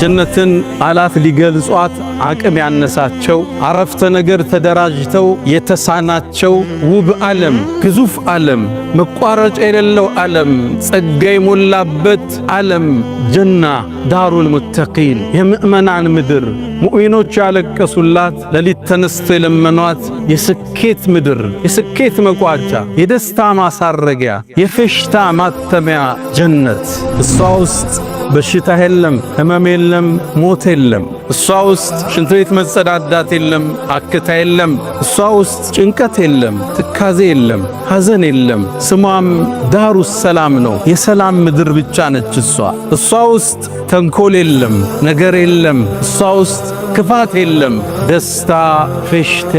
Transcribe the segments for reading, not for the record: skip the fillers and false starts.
ጀነትን አላት ሊገልጿት አቅም ያነሳቸው አረፍተ ነገር ተደራጅተው የተሳናቸው ውብ ዓለም፣ ግዙፍ ዓለም፣ መቋረጫ የሌለው ዓለም፣ ጸጋ የሞላበት ዓለም ጀና ዳሩል ሙተቂን የምእመናን ምድር ሙእሚኖች ያለቀሱላት ሌሊት ተነስተው የለመኗት የስኬት ምድር፣ የስኬት መቋጫ፣ የደስታ ማሳረጊያ፣ የፌሽታ ማተሚያ ጀነት። እሷ ውስጥ በሽታ የለም፣ ህመም የለም፣ ሞት የለም። እሷ ውስጥ ሽንት ቤት መጸዳዳት የለም፣ አክታ የለም። እሷ ውስጥ ጭንቀት የለም፣ ትካዜ የለም፣ ሐዘን የለም። ስሟም ዳሩ ሰላም ነው፣ የሰላም ምድር ብቻ ነች እሷ። እሷ ውስጥ ተንኮል የለም፣ ነገር የለም። እሷ ውስጥ ክፋት የለም። ደስታ፣ ፌሽታ፣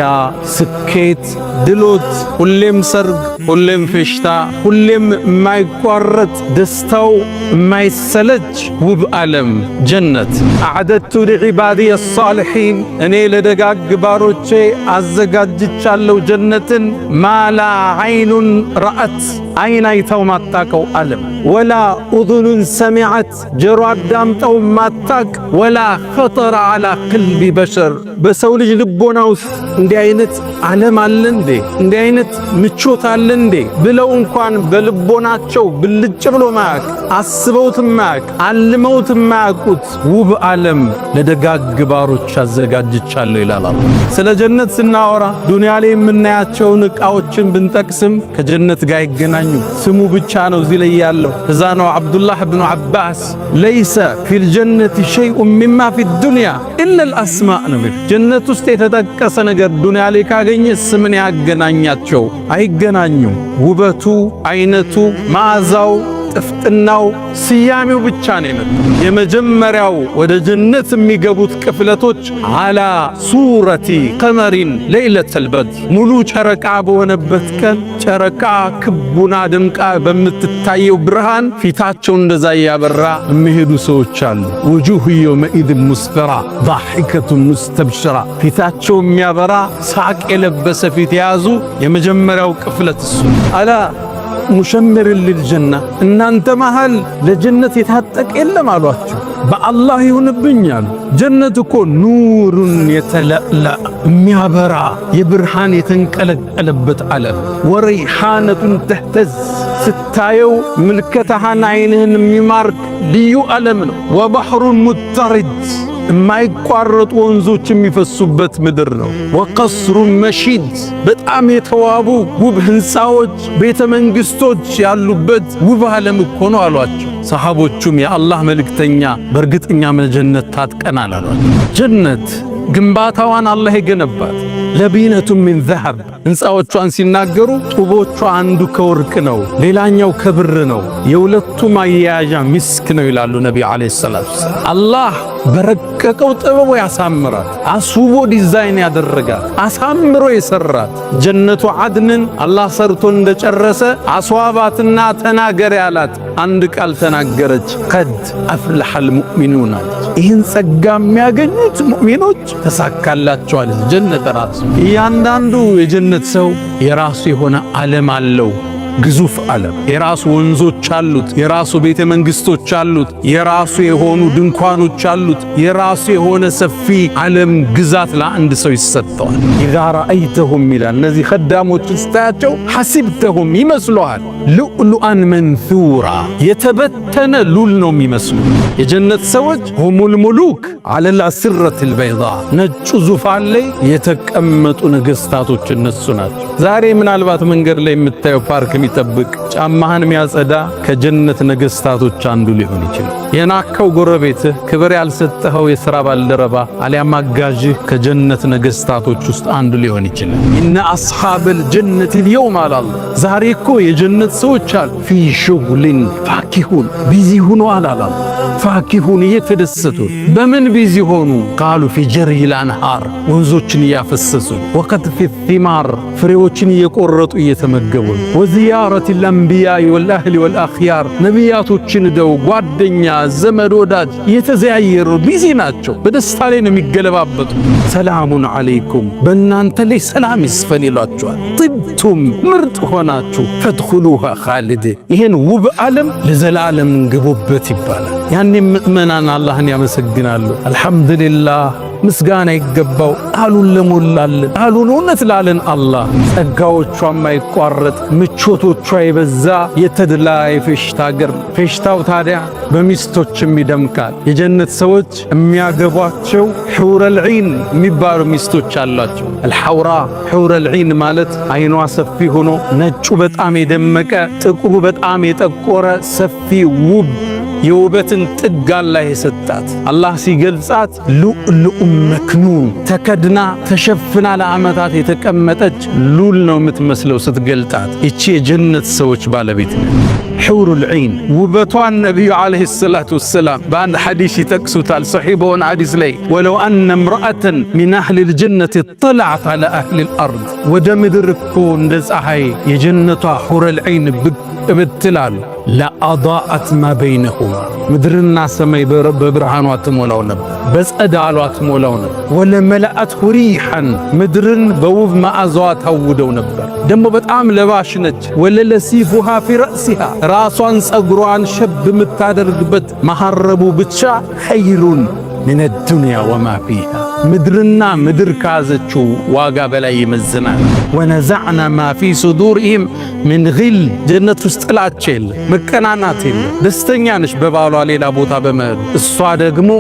ስኬት፣ ድሎት፣ ሁሌም ሰርግ፣ ሁሌም ፌሽታ፣ ሁሌም የማይቋረጥ ደስታው የማይሰለች ውብ ዓለም ጀነት። አዕደቱ ሊዒባዲየ ሳሊሒን እኔ ለደጋግ ባሮቼ አዘጋጅቻለሁ ጀነትን ማላ ዐይኑን ረአት አይን አይታው ማታቀው ዓለም፣ ወላ ኡዙኑን ሰሚዐት ጆሮ አዳምጠው ማታቅ፣ ወላ ኸጠረ ዐላ ቀልቢ በሸር በሰው ልጅ ልቦና ውስጥ እንዲህ አይነት ዓለም አለ እንዴ? እንዲህ አይነት ምቾት አለ እንዴ? ብለው እንኳን በልቦናቸው ብልጭ ብሎ ማያቅ፣ አስበውት ማያቅ፣ አልመውት ማያቁት ውብ ዓለም ለደጋግ ባሮች አዘጋጅቻለሁ ይላል አላህ። ስለ ጀነት ስናወራ ዱንያ ላይ የምናያቸውን ዕቃዎችን ብንጠቅስም ከጀነት ጋር ይገናኙ ስሙ ብቻ ነው እዚህ ላይ ያለው። እዛ ነው አብዱላህ ብኑ አባስ ለይሰ ፊል ጀነቲ ሸይኡን ሚማ ፊ ዱንያ ኢላ አልአስማእ ነው። ጀነት ውስጥ የተጠቀሰ ነገር ዱንያ ላይ ካገኘ ስምን ያገናኛቸው አይገናኙም። ውበቱ፣ አይነቱ፣ መዓዛው፣ ጥፍጥናው፣ ስያሜው ብቻ ነው የመጣው። የመጀመሪያው ወደ ጀነት የሚገቡት ቅፍለቶች አላ ሱረቲ ቀመሪን ለይለተል በድር ሙሉ ጨረቃ በሆነበት ቀን ጨረቃ ክቡና ድምቃ በምትታየው ብርሃን ፊታቸው እንደዛ ያበራ የሚሄዱ ሰዎች አሉ። ውጁህ የውመኢዝ ሙስፈራ ضاحከቱ ሙስተብሽራ ፊታቸው የሚያበራ ሳቅ የለበሰ ፊት የያዙ የመጀመሪያው ቅፍለት እሱ አላ ሙሸምር ልልጀና እናንተ መሃል ለጀነት የታጠቀ የለም አሏቸው። በአላህ ይሁንብኝ አሉ። ጀነት እኮ ኑሩን የተለእለ የሚያበራ የብርሃን የተንቀለቀለበት ዓለም፣ ወረይሓነቱን ተህተዝ ስታየው ምልከታህን አይንህን የሚማርክ ልዩ ዓለም ነው። ወባሕሩን ሙተሪድ የማይቋረጡ ወንዞች የሚፈሱበት ምድር ነው። ወቀስሩን መሺድ በጣም የተዋቡ ውብ ሕንፃዎች፣ ቤተ መንግሥቶች ያሉበት ውብ ዓለም እኮ ነው አሏቸው። ሰሃቦቹም የአላህ መልእክተኛ በእርግጠኛ ጀነት ታጥቀናል አሏቸው። ጀነት ግንባታዋን አላህ የገነባት ለቢነቱ ሚን ዘሀብ ሕንፃዎቿን ሲናገሩ ጡቦቿ አንዱ ከወርቅ ነው፣ ሌላኛው ከብር ነው፣ የሁለቱም አያያዣ ሚስክ ነው ይላሉ ነቢ ዓለይሂ ሰላቱ ወሰላም። አላህ በረቀቀው ጥበቡ ያሳምራት፣ አስውቦ ዲዛይን ያደረጋት፣ አሳምሮ የሰራት ጀነቱ ዓድንን አላህ ሰርቶ እንደጨረሰ አስዋባትና ተናገር ያላት አንድ ቃል ተናገረች። ቀድ አፍለሐል ሙእሚኑን አለች። ይህን ጸጋ የሚያገኙት ሙእሚኖች ተሳካላቸዋል። ጀነት ራሱ እያንዳንዱ የጀነት ሰው የራሱ የሆነ ዓለም አለው። ግዙፍ ዓለም የራሱ ወንዞች አሉት፣ የራሱ ቤተ መንግስቶች አሉት፣ የራሱ የሆኑ ድንኳኖች አሉት፣ የራሱ የሆነ ሰፊ ዓለም ግዛት ለአንድ ሰው ይሰጠዋል። ኢዛ ረአይተሁም ይላል እነዚህ ኸዳሞች ስታያቸው ሐሲብተሁም ይመስሉሃል ሉዕሉአን መንሱራ የተበተነ ሉል ነው የሚመስሉ። የጀነት ሰዎች ሁሙል ሙሉክ ዐለል አስረቲል በይዳ ነጩ ዙፋን ላይ የተቀመጡ ነገስታቶች እነሱ ናቸው። ዛሬ ምናልባት መንገድ ላይ የምታየው ፓርክ የሚጠብቅ ጫማህን የሚያጸዳ ከጀነት ነገስታቶች አንዱ ሊሆን ይችላል። የናከው ጎረቤትህ፣ ክብር ያልሰጠኸው የሥራ ባልደረባ አሊያም አጋዥህ ከጀነት ነገስታቶች ውስጥ አንዱ ሊሆን ይችላል። ኢነ አስሓበል ጀነት ልየውም አላል ዛሬ እኮ የጀነት ሰዎች አሉ ፊ ሹግሊን ፋኪሁን ቢዚ ሁኑ አላል ፋኪሁን እየተደሰቱ በምን ቢዚ ሆኑ? ቃሉ ፊ ጀሪል አንሃር ወንዞችን እያፈሰሱ፣ ወቀጥፊ ቲማር ፍሬዎችን እየቆረጡ እየተመገቡ፣ ወዚያ ዚያረቲ الأنبياء والأهل والأخيار ነቢያቶችን ደው ጓደኛ ዘመድ ወዳጅ የተዘያየሩ ቢዚ ናቸው። በደስታ ላይ ነው የሚገለባበጡ። ሰላሙን አለይኩም በእናንተ ላይ ሰላም ይስፈን ይሏቸዋል። ጥብቱም ምርጥ ሆናችሁ ፈድኹሉሃ ኻሊድ ይህን ውብ ዓለም ለዘላለም ግቡበት ይባላል። ያኔ ምእመናን አላህን ያመሰግናሉ። አልሐምዱሊላህ ምስጋና ይገባው ቃሉን ለሞላልን ቃሉን እውነት ላለን አላህ ጸጋዎቿ የማይቋረጥ ምቾቶቿ የበዛ የተድላ የፌሽታ አገር። ፌሽታው ታዲያ በሚስቶችም ይደምቃል። የጀነት ሰዎች የሚያገቧቸው ሑረል ዒን የሚባሉ ሚስቶች አሏቸው። አልሐውራ ሑረል ዒን ማለት አይኗ ሰፊ ሆኖ ነጩ በጣም የደመቀ ጥቁሩ በጣም የጠቆረ ሰፊ ውብ የውበትን ጥግ አላህ የሰጣት። አላህ ሲገልጻት ሉዕሉዕ መክኑን ተከድና ተሸፍና ለዓመታት የተቀመጠች ሉል ነው የምትመስለው ስትገልጣት። ይቺ የጀነት ሰዎች ባለቤት ነው። ሑሩል ዒን ውበቷን ነቢዩ ዓለይሂ ሰላቱ ወሰላም በአንድ ሐዲስ ይጠቅሱታል። ሰሒህ በሆነ ሐዲስ ላይ ወለው አነ እምረአተን ሚን አህሊል ጀነቲ ጠለዐት ዐላ አህሊል አርድ ወደ ምድር እኮ እንደ ፀሐይ የጀነቷ ሑሩል ዒን ብቅ ብትላል ለአዳአት ማ በይነሁማ ምድርና ሰማይ በብርሃኗ ትሞላው ነበር፣ በጸዳሏ ትሞላው ነበር። ወለመለአትሁ ሪሐን ምድርን በውብ መዓዛዋ ታውደው ነበር። ደግሞ በጣም ለባሽ ነች። ወለለሲፉሃ ፊ ረእሲሃ ራሷን ጸጉሯን ሸብ የምታደርግበት መሐረቡ ብቻ ኸይሩን ምን ዱንያ ወማ ፊሃ ምድርና ምድር ካዘችው ዋጋ በላይ ይመዝናል። ወነዘዕና ማ ፊ ሱዱሪሂም ምን ግል ጀነት ውስጥ ጥላቻ የለ፣ መቀናናት የለ። ደስተኛ ነች በባሏ ሌላ ቦታ በመሄዱ። እሷ ደግሞ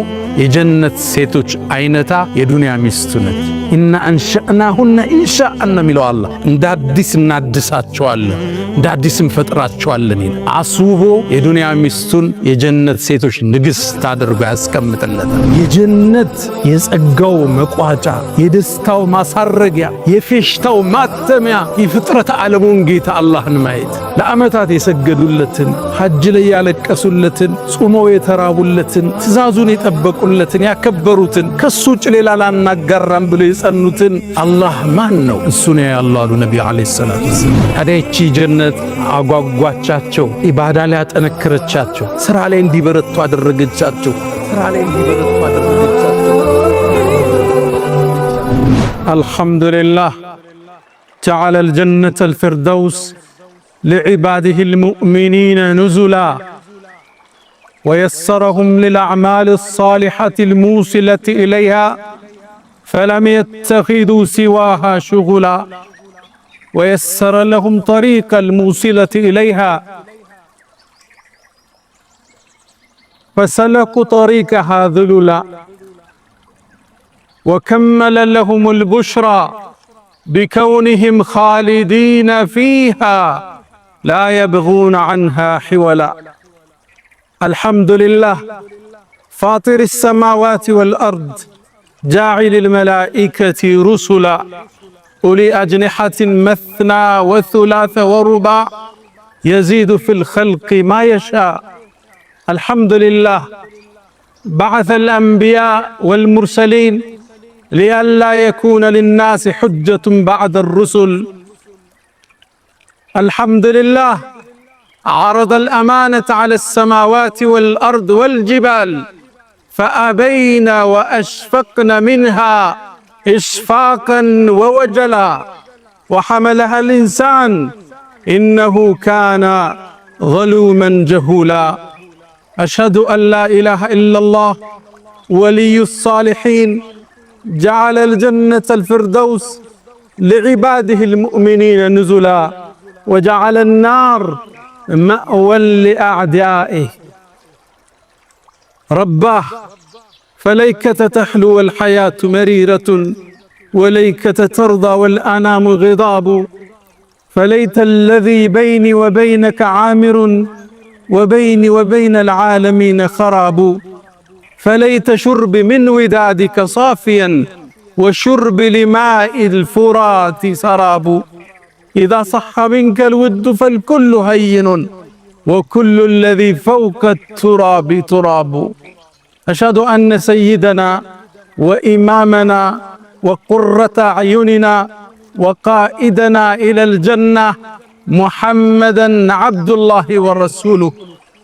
የጀነት ሴቶች አይነታ የዱንያ ሚስቱ ነች። ኢና አንሸእናሁነ ኢንሻአን ነው የሚለው አላህ። እንደ አዲስ እናድሳቸዋለን፣ እንደ አዲስ እንፈጥራቸዋለን ይላል። አስውቦ የዱንያ ሚስቱን የጀነት ሴቶች ንግሥት አድርጎ ያስቀምጥለታል። የጀነት የጸጋው መቋጫ፣ የደስታው ማሳረጊያ፣ የፌሽታው ማተሚያ የፍጥረት ዓለሙን ጌታ አላህን ማየት ለዓመታት የሰገዱለትን ሐጅ ላይ ያለቀሱለትን ጾመው የተራቡለትን ትእዛዙን የጠበቁለትን ያከበሩትን ከሱ ውጭ ሌላ ላናጋራም ብሎ የጸኑትን አላህ ማን ነው? እሱ ነው ያለው አሉ ነቢ ዓለይሂ ሰላቱ ወሰላም። ታዲያ ይቺ ጀነት አጓጓቻቸው፣ ኢባዳ ላይ አጠነከረቻቸው፣ ስራ ላይ እንዲበረቱ አደረገቻቸው። ስራ ላይ እንዲበረቱ አደረገቻቸው። አልሐምዱሊላህ ጀዐለ አልጀነተ አልፊርደውስ لعباده المؤمنين نزلا ويسرهم للأعمال الصالحة الموصلة إليها فلم يتخذوا سواها شغلا ويسر لهم طريق الموصلة إليها فسلكوا طريقها ذللا وكمل لهم البشرى بكونهم خالدين فيها لا يبغون عنها حولا. الحمد لله فاطر السماوات والأرض جاعل الملائكة رسلا أولي أجنحة مثنى وثلاث ورباع يزيد في الخلق ما يشاء. الحمد لله بعث الأنبياء والمرسلين لئلا يكون للناس حجة بعد الرسل. الحمد لله عرض الأمانة على السماوات والأرض والجبال فأبين وأشفقن منها إشفاقا ووجلا وحملها الإنسان إنه كان ظلوما جهولا. أشهد أن لا إله إلا الله ولي الصالحين جعل الجنة الفردوس لعباده المؤمنين نزلا وجعل النار مأوى لأعدائه. رباه فليكة تحلو والحياة مريرة وليكة ترضى والأنام غضاب. فليت الذي بيني وبينك عامر وبيني وبين العالمين خراب. فليت شرب من ودادك صافيا وشرب لماء الفرات سراب. إذا صح منك الود فالكل هين وكل الذي فوق التراب تراب. أشهد أن سيدنا وإمامنا وقرة أعيننا وقائدنا إلى الجنة محمدا عبد الله ورسوله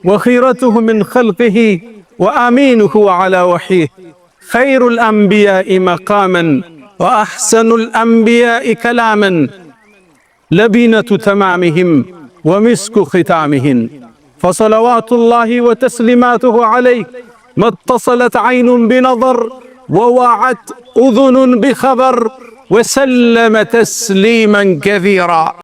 وخيرته من خلقه وأمينه على وحيه، خير الأنبياء مقاما وأحسن الأنبياء كلاما، لبنة تمامهم ومسك ختامهم، فصلوات الله وتسليماته عليه ما اتصلت عين بنظر ووعت أذن بخبر، وسلم تسليما كثيرا.